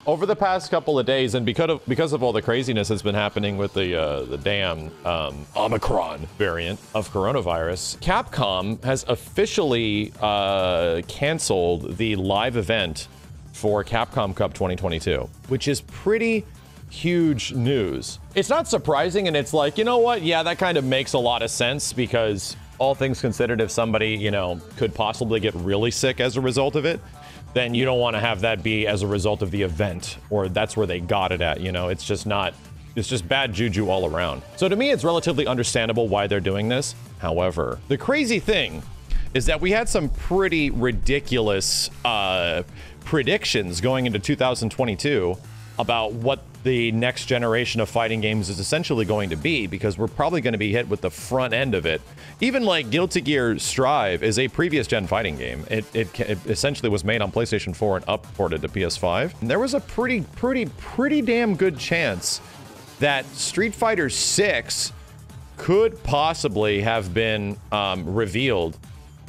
over the past couple of days, and because of all the craziness that's been happening with the damn Omicron variant of coronavirus, Capcom has officially canceled the live event for Capcom Cup 2022, which is pretty huge news. It's not surprising, and it's like, you know what? Yeah, that kind of makes a lot of sense, because all things considered, if somebody, you know, could possibly get really sick as a result of it, then you don't want to have that be as a result of the event, or that's where they got it at, you know? It's just bad juju all around. So to me, it's relatively understandable why they're doing this. However, the crazy thing is that we had some pretty ridiculous predictions going into 2022 about what the next generation of fighting games is essentially going to be, because we're probably going to be hit with the front end of it. Even like Guilty Gear Strive is a previous gen fighting game. It essentially was made on PlayStation 4 and upported to PS5. And there was a pretty damn good chance that Street Fighter 6 could possibly have been revealed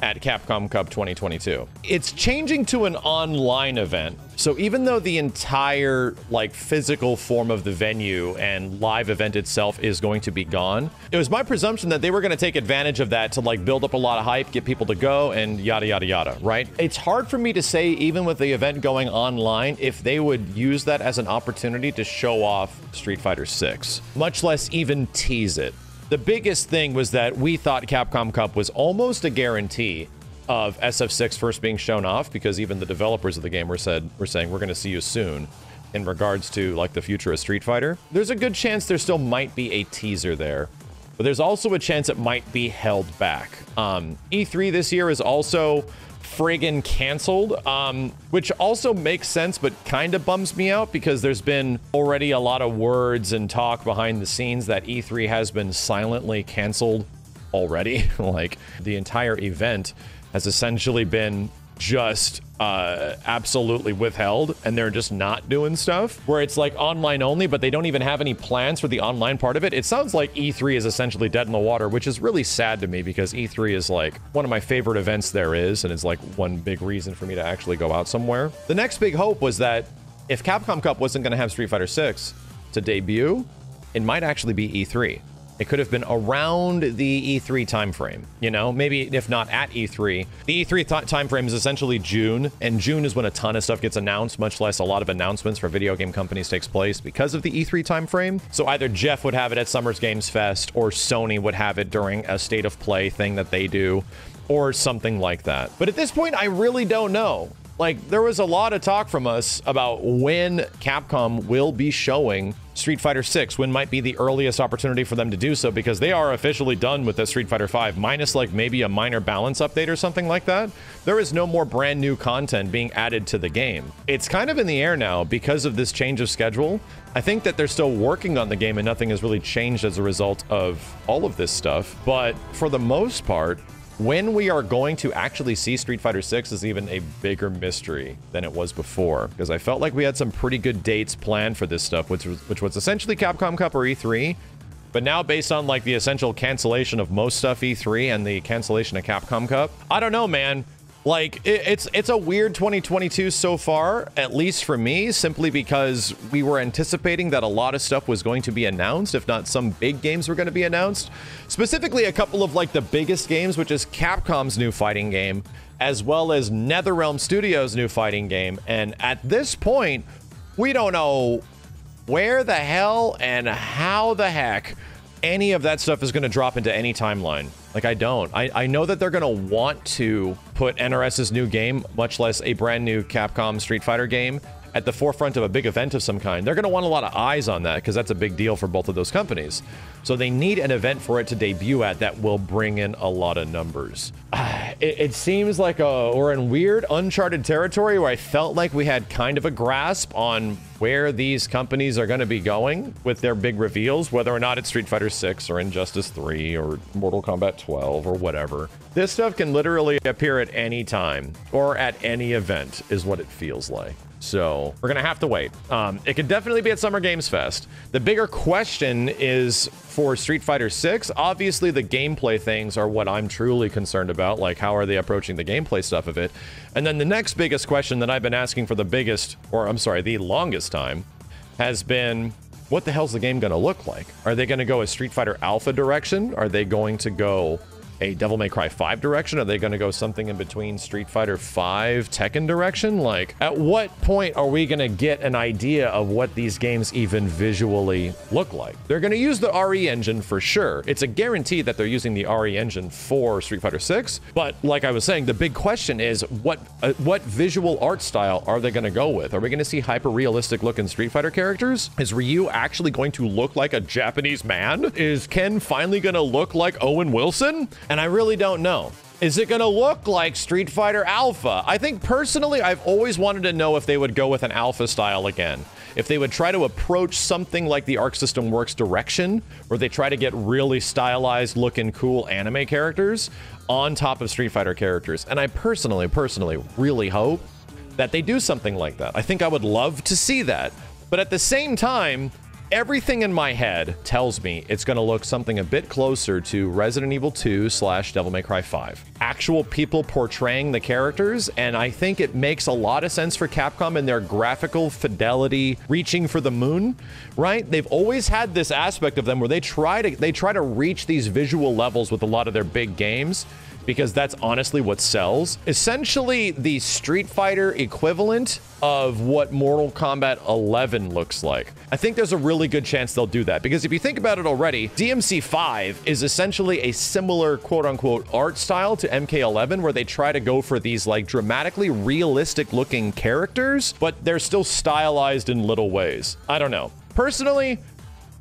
at Capcom Cup 2022. It's changing to an online event. So even though the entire like physical form of the venue and live event itself is going to be gone, it was my presumption that they were going to take advantage of that to like build up a lot of hype, get people to go, and yada, yada, yada, right? It's hard for me to say, even with the event going online, if they would use that as an opportunity to show off Street Fighter 6, much less even tease it. The biggest thing was that we thought Capcom Cup was almost a guarantee of SF6 first being shown off, because even the developers of the game were saying, we're going to see you soon in regards to like the future of Street Fighter. There's a good chance there still might be a teaser there, but there's also a chance it might be held back. E3 this year is also friggin' canceled, which also makes sense, but kind of bums me out, because there's been already a lot of words and talk behind the scenes that E3 has been silently canceled already. Like, the entire event has essentially been just absolutely withheld, and they're just not doing stuff, where it's like online only, but they don't even have any plans for the online part of it. It sounds like E3 is essentially dead in the water, which is really sad to me, because E3 is like one of my favorite events there is, and it's like one big reason for me to actually go out somewhere. The next big hope was that if Capcom Cup wasn't going to have Street Fighter 6 to debut, it might actually be E3. It could have been around the E3 timeframe, you know, maybe if not at E3. The E3 timeframe is essentially June, and June is when a ton of stuff gets announced, much less a lot of announcements for video game companies takes place because of the E3 timeframe. So either Jeff would have it at Summer's Games Fest, or Sony would have it during a State of Play thing that they do, or something like that. But at this point, I really don't know. Like, there was a lot of talk from us about when Capcom will be showing Street Fighter 6, when might be the earliest opportunity for them to do so, because they are officially done with the Street Fighter 5, minus like maybe a minor balance update or something like that. There is no more brand new content being added to the game. It's kind of in the air now because of this change of schedule. I think that they're still working on the game and nothing has really changed as a result of all of this stuff. But for the most part, when we are going to actually see Street Fighter 6 is even a bigger mystery than it was before, because I felt like we had some pretty good dates planned for this stuff, which was essentially Capcom Cup or E3. But now, based on like the essential cancellation of most stuff E3 and the cancellation of Capcom Cup, I don't know, man. Like, it's a weird 2022 so far, at least for me, simply because we were anticipating that a lot of stuff was going to be announced, if not some big games were going to be announced. Specifically, a couple of like the biggest games, which is Capcom's new fighting game, as well as NetherRealm Studios' new fighting game. And at this point, we don't know where the hell and how the heck any of that stuff is going to drop into any timeline. Like, I don't. I know that they're going to want to put NRS's new game, much less a brand new Capcom Street Fighter game, at the forefront of a big event of some kind. They're going to want a lot of eyes on that, because that's a big deal for both of those companies. So they need an event for it to debut at that will bring in a lot of numbers. It seems like we're in weird, uncharted territory where I felt like we had kind of a grasp on where these companies are going to be going with their big reveals, whether or not it's Street Fighter 6 or Injustice 3 or Mortal Kombat 12 or whatever. This stuff can literally appear at any time or at any event, is what it feels like. So we're gonna have to wait. It could definitely be at Summer Games Fest. The bigger question is for Street Fighter 6. Obviously, the gameplay things are what I'm truly concerned about. Like, how are they approaching the gameplay stuff of it? And then the next biggest question that I've been asking for the longest time has been, what the hell's the game gonna look like? Are they gonna go a Street Fighter Alpha direction? Are they going to go a Devil May Cry 5 direction? Are they going to go something in between Street Fighter 5 Tekken direction? Like, at what point are we going to get an idea of what these games even visually look like? They're going to use the RE engine for sure. It's a guarantee that they're using the RE engine for Street Fighter 6. But like I was saying, the big question is what visual art style are they going to go with? Are we going to see hyper-realistic looking Street Fighter characters? Is Ryu actually going to look like a Japanese man? Is Ken finally going to look like Owen Wilson? And I really don't know. Is it gonna look like Street Fighter Alpha? I think personally, I've always wanted to know if they would go with an Alpha style again. If they would try to approach something like the Arc System Works direction, where they try to get really stylized looking cool anime characters on top of Street Fighter characters. And I personally really hope that they do something like that. I think I would love to see that. But at the same time, everything in my head tells me it's going to look something a bit closer to Resident Evil 2 / Devil May Cry 5. Actual people portraying the characters, and I think it makes a lot of sense for Capcom and their graphical fidelity reaching for the moon, right? They've always had this aspect of them where they try to reach these visual levels with a lot of their big games, because that's honestly what sells. Essentially the Street Fighter equivalent of what Mortal Kombat 11 looks like. I think there's a really good chance they'll do that, because if you think about it already, DMC5 is essentially a similar quote-unquote art style to MK11, where they try to go for these like dramatically realistic looking characters, but they're still stylized in little ways. I don't know. Personally,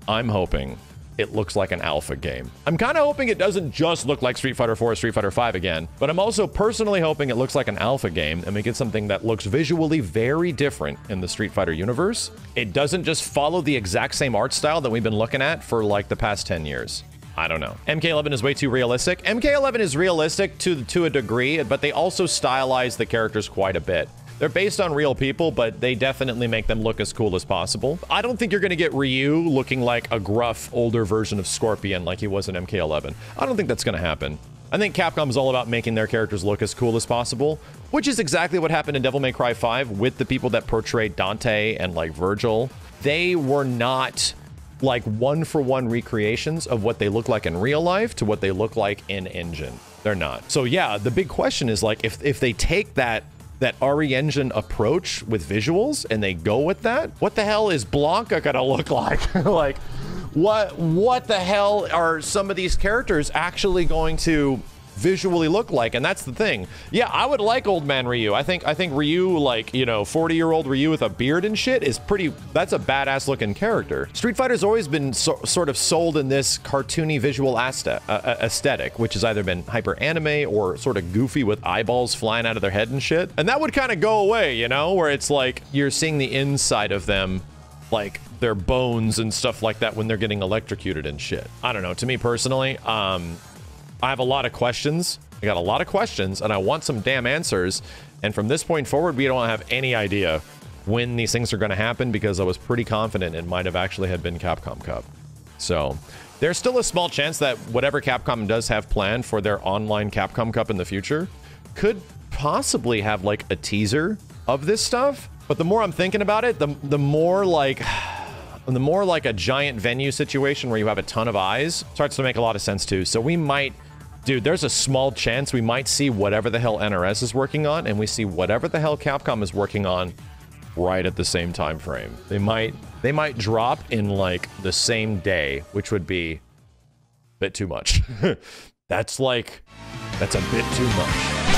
I'm hoping it looks like an Alpha game. I'm kind of hoping it doesn't just look like Street Fighter 4 or Street Fighter 5 again, but I'm also personally hoping it looks like an Alpha game and we get something that looks visually very different in the Street Fighter universe. It doesn't just follow the exact same art style that we've been looking at for like the past 10 years. I don't know. MK11 is way too realistic. MK11 is realistic to a degree, but they also stylize the characters quite a bit. They're based on real people, but they definitely make them look as cool as possible. I don't think you're going to get Ryu looking like a gruff, older version of Scorpion like he was in MK11. I don't think that's going to happen. I think Capcom is all about making their characters look as cool as possible, which is exactly what happened in Devil May Cry 5 with the people that portrayed Dante and like Virgil. They were not like one-for-one recreations of what they look like in real life to what they look like in engine. They're not. So yeah, the big question is like if they take that RE engine approach with visuals and they go with that, what the hell is Blanca gonna look like? Like, what the hell are some of these characters actually going to visually look like? And that's the thing. Yeah, I would like old man Ryu. I think Ryu, like, you know, 40-year-old Ryu with a beard and shit is that's a badass looking character. Street Fighter's always been sort of sold in this cartoony visual aesthetic, which has either been hyper anime or sort of goofy with eyeballs flying out of their head and shit. And that would kind of go away, you know, where it's like you're seeing the inside of them, like their bones and stuff like that when they're getting electrocuted and shit. I don't know. To me personally, I have a lot of questions. I got a lot of questions and I want some damn answers. And from this point forward, we don't have any idea when these things are going to happen, because I was pretty confident it might have actually had been Capcom Cup. So there's still a small chance that whatever Capcom does have planned for their online Capcom Cup in the future could possibly have like a teaser of this stuff. But the more I'm thinking about it, the more like a giant venue situation where you have a ton of eyes starts to make a lot of sense too. So we might, dude, there's a small chance we might see whatever the hell NRS is working on, and we see whatever the hell Capcom is working on right at the same time frame. They might drop in like the same day, which would be a bit too much. That's a bit too much.